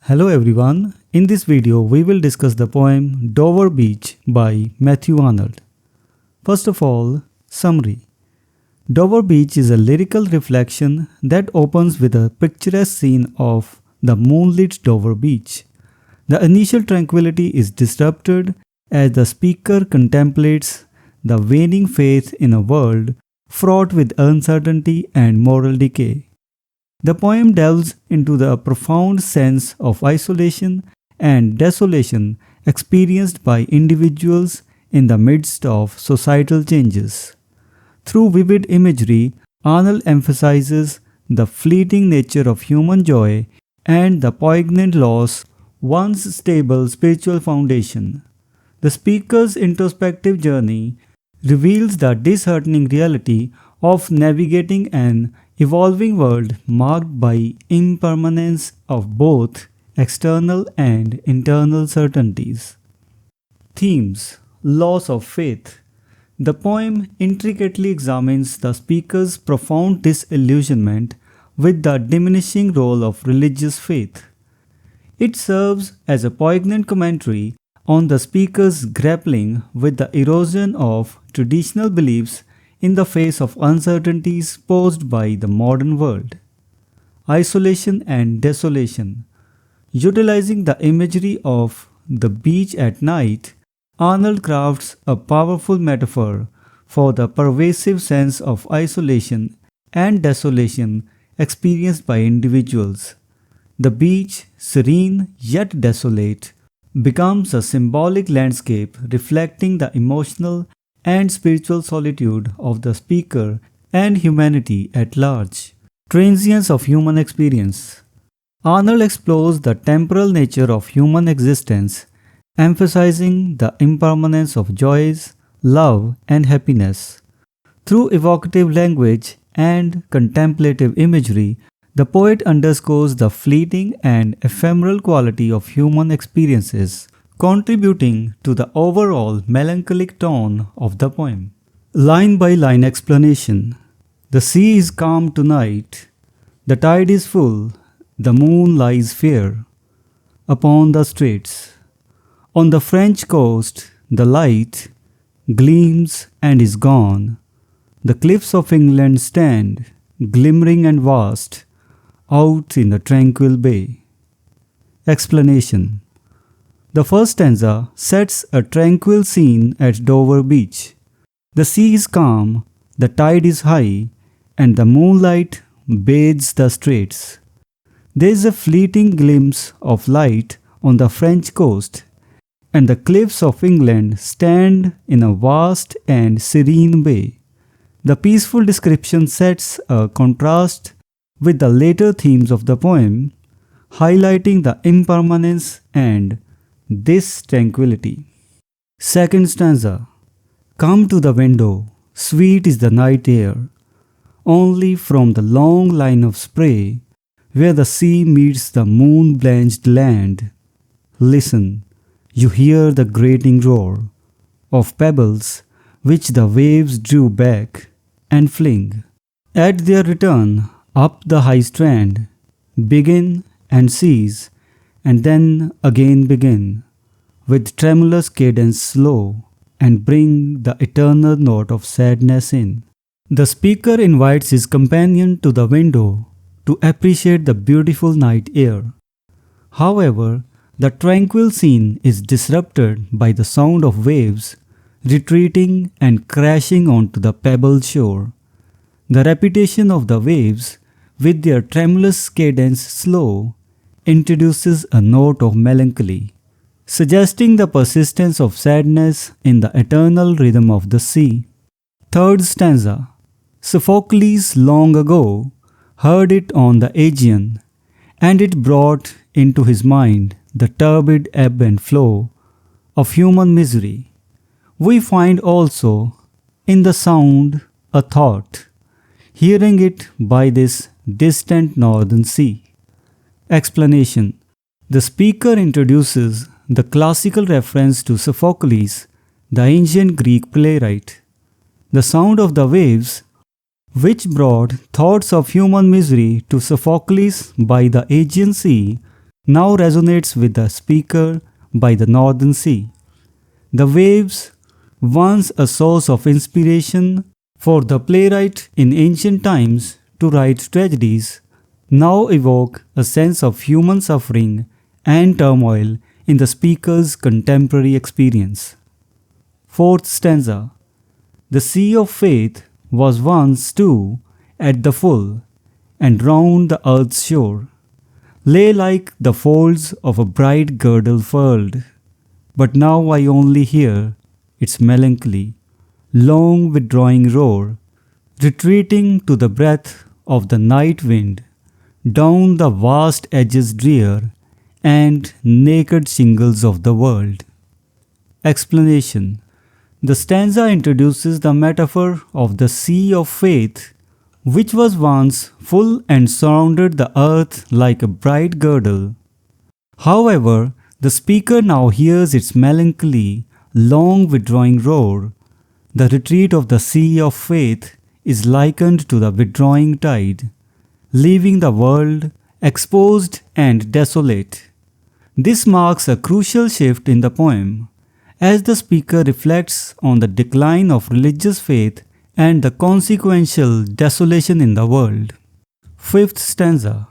Hello everyone, in this video we will discuss the poem Dover Beach by Mathew Arnold. First of all, summary. Dover Beach is a lyrical reflection that opens with a picturesque scene of the moonlit Dover Beach. The initial tranquility is disrupted as the speaker contemplates the waning faith in a world fraught with uncertainty and moral decay. The poem delves into the profound sense of isolation and desolation experienced by individuals in the midst of societal changes. Through vivid imagery, Arnold emphasizes the fleeting nature of human joy and the poignant loss of one's stable spiritual foundation. The speaker's introspective journey reveals the disheartening reality of navigating an evolving world marked by impermanence of both external and internal certainties. Themes: Loss of faith. The poem intricately examines the speaker's profound disillusionment with the diminishing role of religious faith. It serves as a poignant commentary on the speaker's grappling with the erosion of traditional beliefs in the face of uncertainties posed by the modern world. Isolation and desolation. Utilizing the imagery of the beach at night, Arnold crafts a powerful metaphor for the pervasive sense of isolation and desolation experienced by individuals. The beach, serene yet desolate, becomes a symbolic landscape reflecting the emotional and spiritual solitude of the speaker and humanity at large. Transience of human experience. Arnold explores the temporal nature of human existence, emphasizing the impermanence of joys, love, and happiness. Through evocative language and contemplative imagery, the poet underscores the fleeting and ephemeral quality of human experiences, contributing to the overall melancholic tone of the poem. Line by line explanation. The sea is calm tonight, the tide is full, the moon lies fair upon the straits. On the French coast, the light gleams and is gone. The cliffs of England stand, glimmering and vast, out in the tranquil bay. Explanation. The first stanza sets a tranquil scene at Dover Beach. The sea is calm, the tide is high, and the moonlight bathes the straits. There is a fleeting glimpse of light on the French coast, and the cliffs of England stand in a vast and serene bay. The peaceful description sets a contrast with the later themes of the poem, highlighting the impermanence and this tranquility. Second stanza. Come to the window, sweet is the night air. Only from the long line of spray, where the sea meets the moon-blanched land, listen, you hear the grating roar of pebbles which the waves drew back and fling. At their return up the high strand, begin and cease, and then again begin, with tremulous cadence slow, and bring the eternal note of sadness in. The speaker invites his companion to the window to appreciate the beautiful night air. However, the tranquil scene is disrupted by the sound of waves retreating and crashing onto the pebbled shore. The repetition of the waves, with their tremulous cadence slow, introduces a note of melancholy, suggesting the persistence of sadness in the eternal rhythm of the sea. Third stanza. Sophocles long ago heard it on the Aegean, and it brought into his mind the turbid ebb and flow of human misery. We find also in the sound a thought, hearing it by this distant northern sea. Explanation. The speaker introduces the classical reference to Sophocles, the ancient Greek playwright. The sound of the waves, which brought thoughts of human misery to Sophocles by the Aegean Sea, now resonates with the speaker by the northern sea. The waves, once a source of inspiration for the playwright in ancient times to write tragedies, now evoke a sense of human suffering and turmoil in the speaker's contemporary experience. Fourth stanza. The sea of faith was once too at the full, and round the earth's shore lay like the folds of a bright girdle furled. But now I only hear its melancholy, long withdrawing roar, retreating to the breath of the night wind, down the vast edges drear and naked shingles of the world. Explanation. The stanza introduces the metaphor of the sea of faith, which was once full and surrounded the earth like a bright girdle. However, the speaker now hears its melancholy, long withdrawing roar. The retreat of the sea of faith is likened to the withdrawing tide, leaving the world exposed and desolate. This marks a crucial shift in the poem, as the speaker reflects on the decline of religious faith and the consequential desolation in the world. Fifth stanza.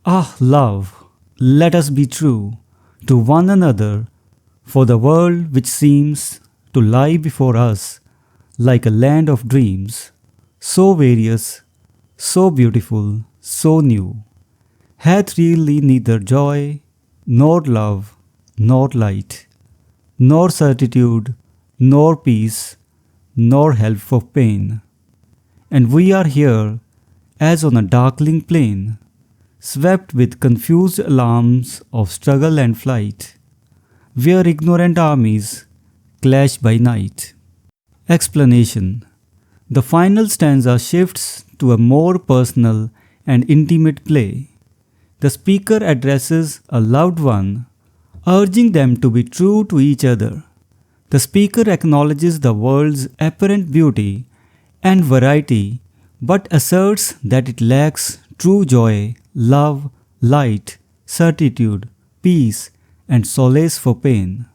Ah, love, let us be true to one another, for the world which seems to lie before us like a land of dreams, so various, so beautiful, so new, hath really neither joy, nor love, nor light, nor certitude, nor peace, nor help for pain. And we are here as on a darkling plain, swept with confused alarms of struggle and flight, where ignorant armies clash by night. Explanation. The final stanza shifts to a more personal and intimate play. The speaker addresses a loved one, urging them to be true to each other. The speaker acknowledges the world's apparent beauty and variety, but asserts that it lacks true joy, love, light, certitude, peace, and solace for pain.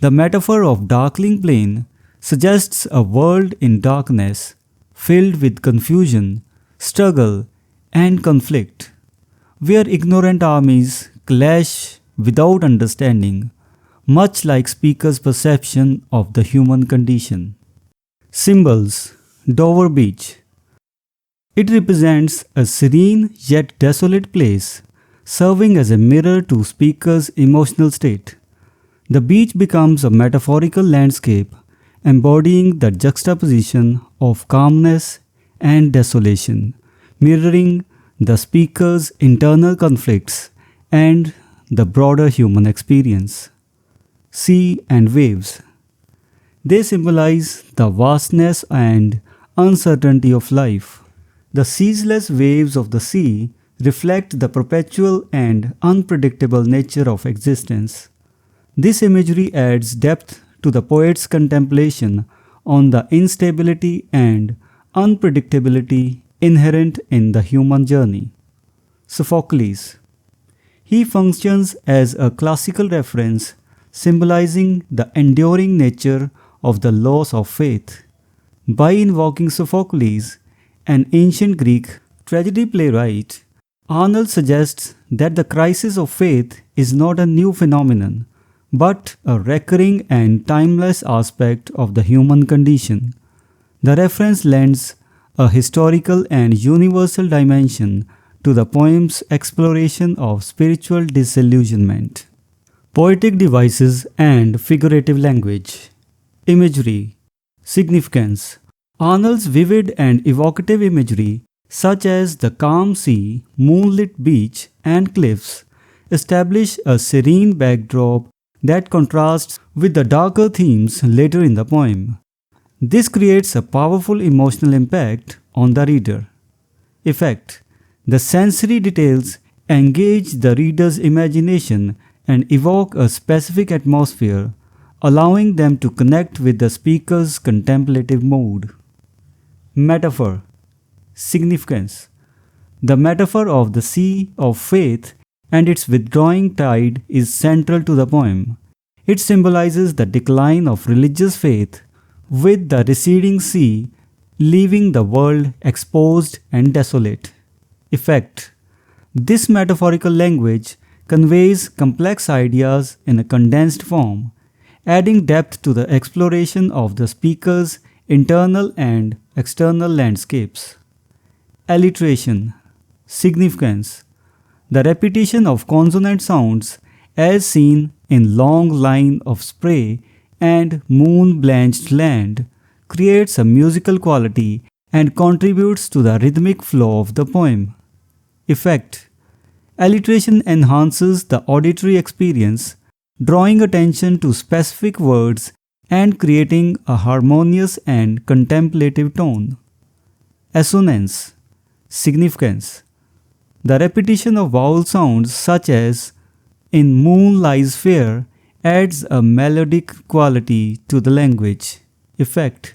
The metaphor of darkling plain suggests a world in darkness, filled with confusion, struggle, and conflict, where ignorant armies clash without understanding, much like speaker's perception of the human condition. Symbols. Dover Beach. It represents a serene yet desolate place, serving as a mirror to speaker's emotional state. The beach becomes a metaphorical landscape, embodying the juxtaposition of calmness and desolation, mirroring the speaker's internal conflicts and the broader human experience. Sea and waves. They symbolize the vastness and uncertainty of life. The ceaseless waves of the sea reflect the perpetual and unpredictable nature of existence. This imagery adds depth to the poet's contemplation on the instability and unpredictability inherent in the human journey. Sophocles. He functions as a classical reference symbolizing the enduring nature of the loss of faith. By invoking Sophocles, an ancient Greek tragedy playwright, Arnold suggests that the crisis of faith is not a new phenomenon, but a recurring and timeless aspect of the human condition. The reference lends a historical and universal dimension to the poem's exploration of spiritual disillusionment. Poetic devices and figurative language. Imagery. Significance. Arnold's vivid and evocative imagery, such as the calm sea, moonlit beach, and cliffs, establish a serene backdrop that contrasts with the darker themes later in the poem. This creates a powerful emotional impact on the reader. Effect. The sensory details engage the reader's imagination and evoke a specific atmosphere, allowing them to connect with the speaker's contemplative mood. Metaphor. Significance. The metaphor of the sea of faith and its withdrawing tide is central to the poem. It symbolizes the decline of religious faith, with the receding sea leaving the world exposed and desolate. Effect. This metaphorical language conveys complex ideas in a condensed form, adding depth to the exploration of the speaker's internal and external landscapes. Alliteration. Significance. The repetition of consonant sounds, as seen in long line of spray and moon-blanched land, creates a musical quality and contributes to the rhythmic flow of the poem. Effect. Alliteration enhances the auditory experience, drawing attention to specific words and creating a harmonious and contemplative tone. Assonance. Significance. The repetition of vowel sounds such as "in moon lies fair" adds a melodic quality to the language. Effect.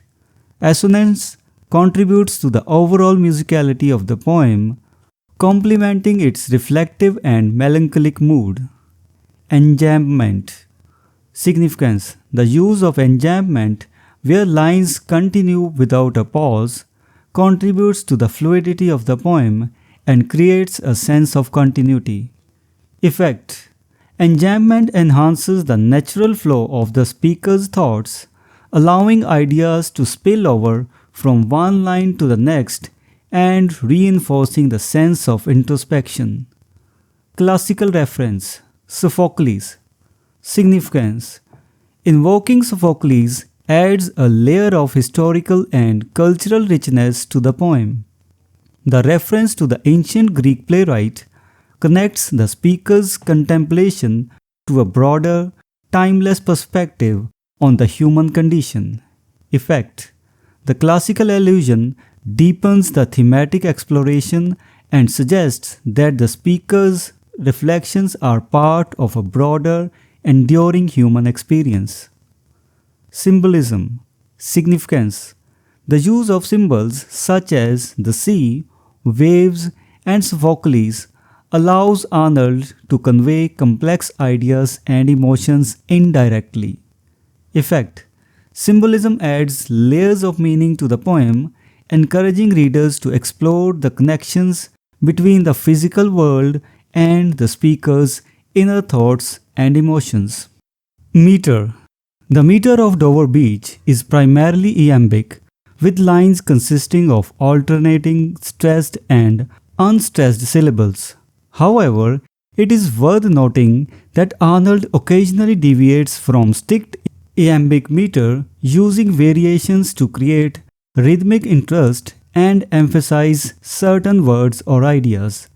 Assonance contributes to the overall musicality of the poem, complementing its reflective and melancholic mood. Enjambment. Significance. The use of enjambment, where lines continue without a pause, contributes to the fluidity of the poem and creates a sense of continuity. Effect. Enjambment enhances the natural flow of the speaker's thoughts, allowing ideas to spill over from one line to the next and reinforcing the sense of introspection. Classical reference. Sophocles. Significance. Invoking Sophocles adds a layer of historical and cultural richness to the poem. The reference to the ancient Greek playwright connects the speaker's contemplation to a broader, timeless perspective on the human condition. Effect. The classical allusion deepens the thematic exploration and suggests that the speaker's reflections are part of a broader, enduring human experience. Symbolism. Significance. The use of symbols such as the sea, waves, and Sophocles allows Arnold to convey complex ideas and emotions indirectly. Effect. Symbolism adds layers of meaning to the poem, encouraging readers to explore the connections between the physical world and the speaker's inner thoughts and emotions. Meter. The meter of Dover Beach is primarily iambic, with lines consisting of alternating stressed and unstressed syllables. However, it is worth noting that Arnold occasionally deviates from strict iambic meter, using variations to create rhythmic interest and emphasize certain words or ideas.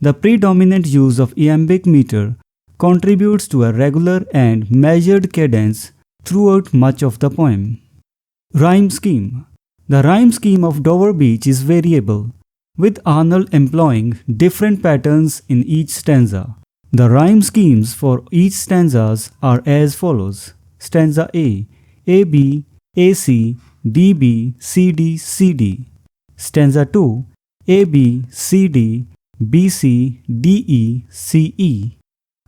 The predominant use of iambic meter contributes to a regular and measured cadence throughout much of the poem. Rhyme scheme. The rhyme scheme of Dover Beach is variable, with Arnold employing different patterns in each stanza. The rhyme schemes for each stanzas are as follows. Stanza A. AB, AC, DB, CD, CD. Stanza 2. AB, CD, BC, DE, CE.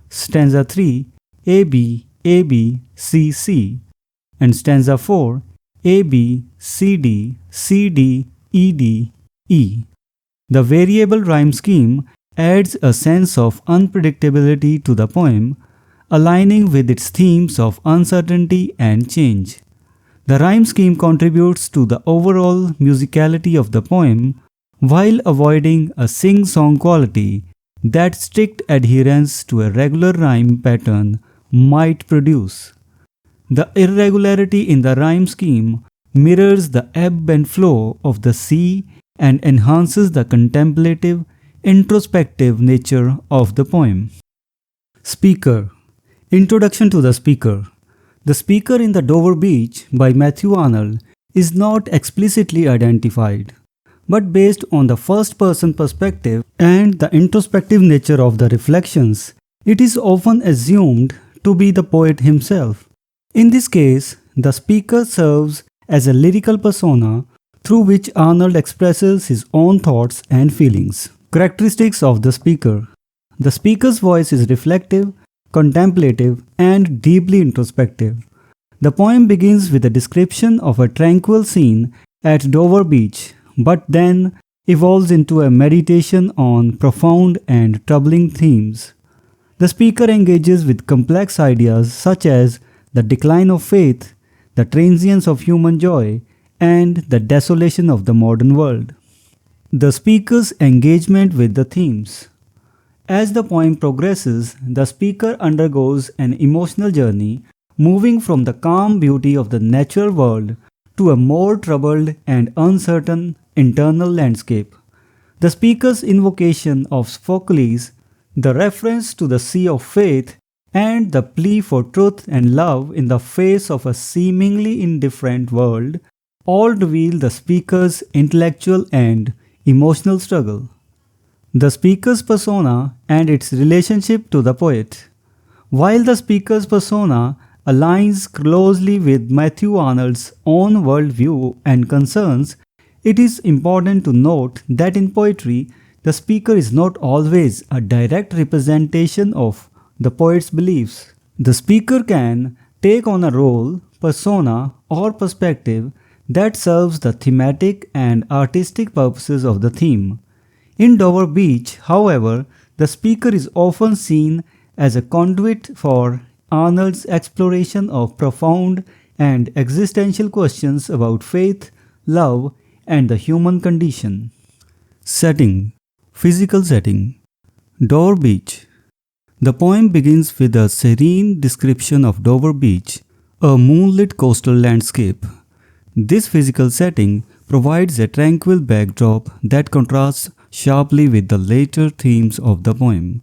Stanza 3. AB, AB, CC. And stanza 4. AB, CD, CD, ED, E. The variable rhyme scheme adds a sense of unpredictability to the poem, aligning with its themes of uncertainty and change. The rhyme scheme contributes to the overall musicality of the poem while avoiding a sing-song quality that strict adherence to a regular rhyme pattern might produce. The irregularity in the rhyme scheme mirrors the ebb and flow of the sea and enhances the contemplative, introspective nature of the poem. Speaker. Introduction to the speaker. The speaker in the Dover Beach by Mathew Arnold is not explicitly identified, but based on the first-person perspective and the introspective nature of the reflections, it is often assumed to be the poet himself. In this case, the speaker serves as a lyrical persona through which Arnold expresses his own thoughts and feelings. Characteristics of the speaker. The speaker's voice is reflective, contemplative, and deeply introspective. The poem begins with a description of a tranquil scene at Dover Beach, but then evolves into a meditation on profound and troubling themes. The speaker engages with complex ideas such as the decline of faith, the transience of human joy, and the desolation of the modern world. The speaker's engagement with the themes. As the poem progresses, the speaker undergoes an emotional journey, moving from the calm beauty of the natural world to a more troubled and uncertain internal landscape. The speaker's invocation of Sophocles, the reference to the sea of faith, and the plea for truth and love in the face of a seemingly indifferent world all reveal the speaker's intellectual and emotional struggle. The speaker's persona and its relationship to the poet. While the speaker's persona aligns closely with Mathew Arnold's own worldview and concerns, it is important to note that in poetry, the speaker is not always a direct representation of the poet's beliefs. The speaker can take on a role, persona, or perspective that serves the thematic and artistic purposes of the theme. In Dover Beach, however, the speaker is often seen as a conduit for Arnold's exploration of profound and existential questions about faith, love, and the human condition. Setting. Physical setting. Dover Beach. The poem begins with a serene description of Dover Beach, a moonlit coastal landscape. This physical setting provides a tranquil backdrop that contrasts sharply with the later themes of the poem.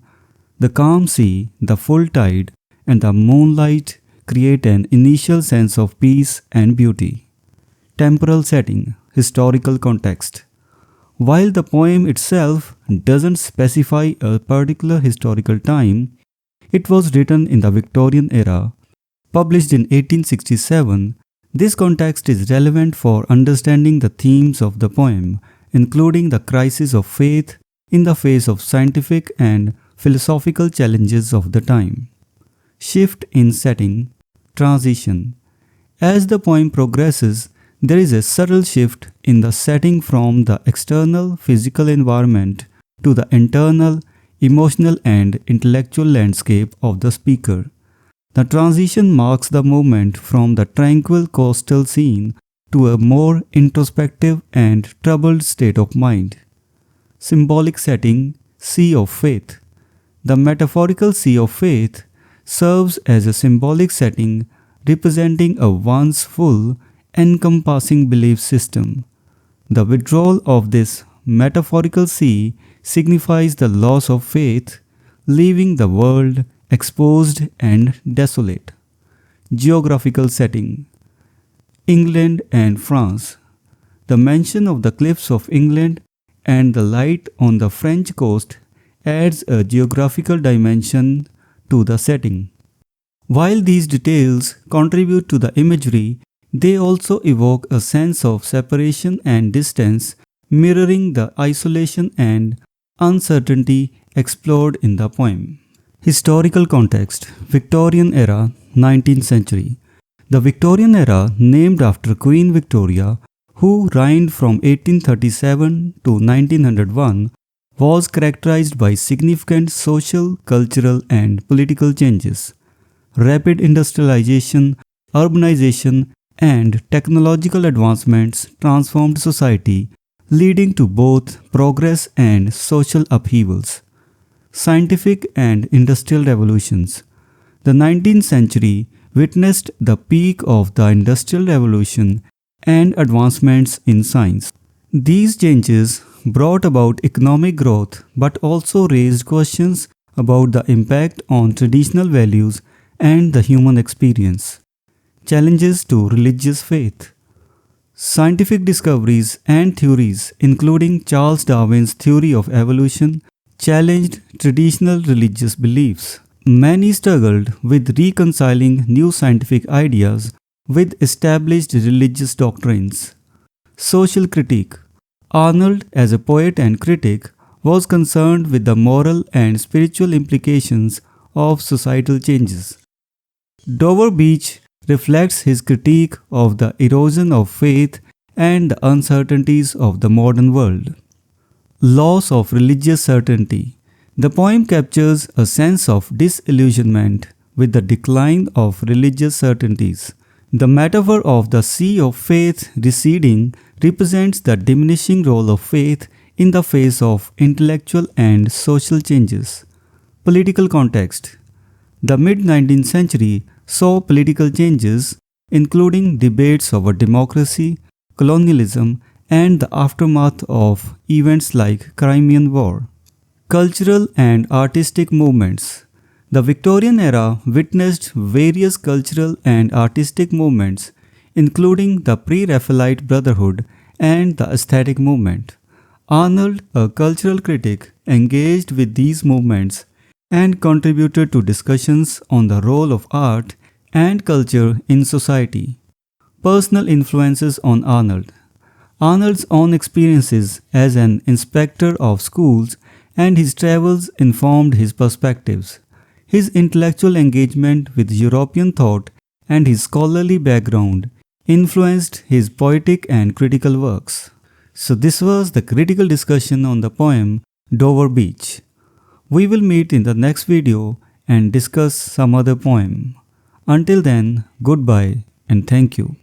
The calm sea, the full tide, and the moonlight create an initial sense of peace and beauty. Temporal setting, historical context. While the poem itself doesn't specify a particular historical time, it was written in the Victorian era. Published in 1867, this context is relevant for understanding the themes of the poem, including the crisis of faith in the face of scientific and philosophical challenges of the time. Shift in setting, transition. As the poem progresses, there is a subtle shift in the setting from the external physical environment to the internal, emotional and intellectual landscape of the speaker. The transition marks the movement from the tranquil coastal scene to a more introspective and troubled state of mind. Symbolic setting, Sea of Faith. The metaphorical sea of faith serves as a symbolic setting representing a once full, encompassing belief system. The withdrawal of this metaphorical sea signifies the loss of faith, leaving the world exposed and desolate. Geographical setting. England and France. The mention of the cliffs of England and the light on the French coast adds a geographical dimension to the setting. While these details contribute to the imagery, they also evoke a sense of separation and distance, mirroring the isolation and uncertainty explored in the poem. Historical context. Victorian era, 19th century. The Victorian era, named after Queen Victoria, who reigned from 1837 to 1901, was characterized by significant social, cultural, and political changes. Rapid industrialization, urbanization, and technological advancements transformed society, leading to both progress and social upheavals. Scientific and industrial revolutions. The 19th century witnessed the peak of the Industrial Revolution and advancements in science. These changes brought about economic growth but also raised questions about the impact on traditional values and the human experience. Challenges to religious faith. Scientific discoveries and theories, including Charles Darwin's theory of evolution, challenged traditional religious beliefs. Many struggled with reconciling new scientific ideas with established religious doctrines. Social critique. Arnold, as a poet and critic, was concerned with the moral and spiritual implications of societal changes. Dover Beach reflects his critique of the erosion of faith and the uncertainties of the modern world. Loss of religious certainty. The poem captures a sense of disillusionment with the decline of religious certainties. The metaphor of the sea of faith receding represents the diminishing role of faith in the face of intellectual and social changes. Political context. The mid-19th century saw political changes, including debates over democracy, colonialism, and the aftermath of events like Crimean War. Cultural and artistic movements. The Victorian era witnessed various cultural and artistic movements, including the Pre-Raphaelite Brotherhood and the Aesthetic movement. Arnold, a cultural critic, engaged with these movements and contributed to discussions on the role of art and culture in society. Personal influences on Arnold. Arnold's own experiences as an inspector of schools and his travels informed his perspectives. His intellectual engagement with European thought and his scholarly background influenced his poetic and critical works. So this was the critical discussion on the poem Dover Beach. We will meet in the next video and discuss some other poem. Until then, goodbye and thank you.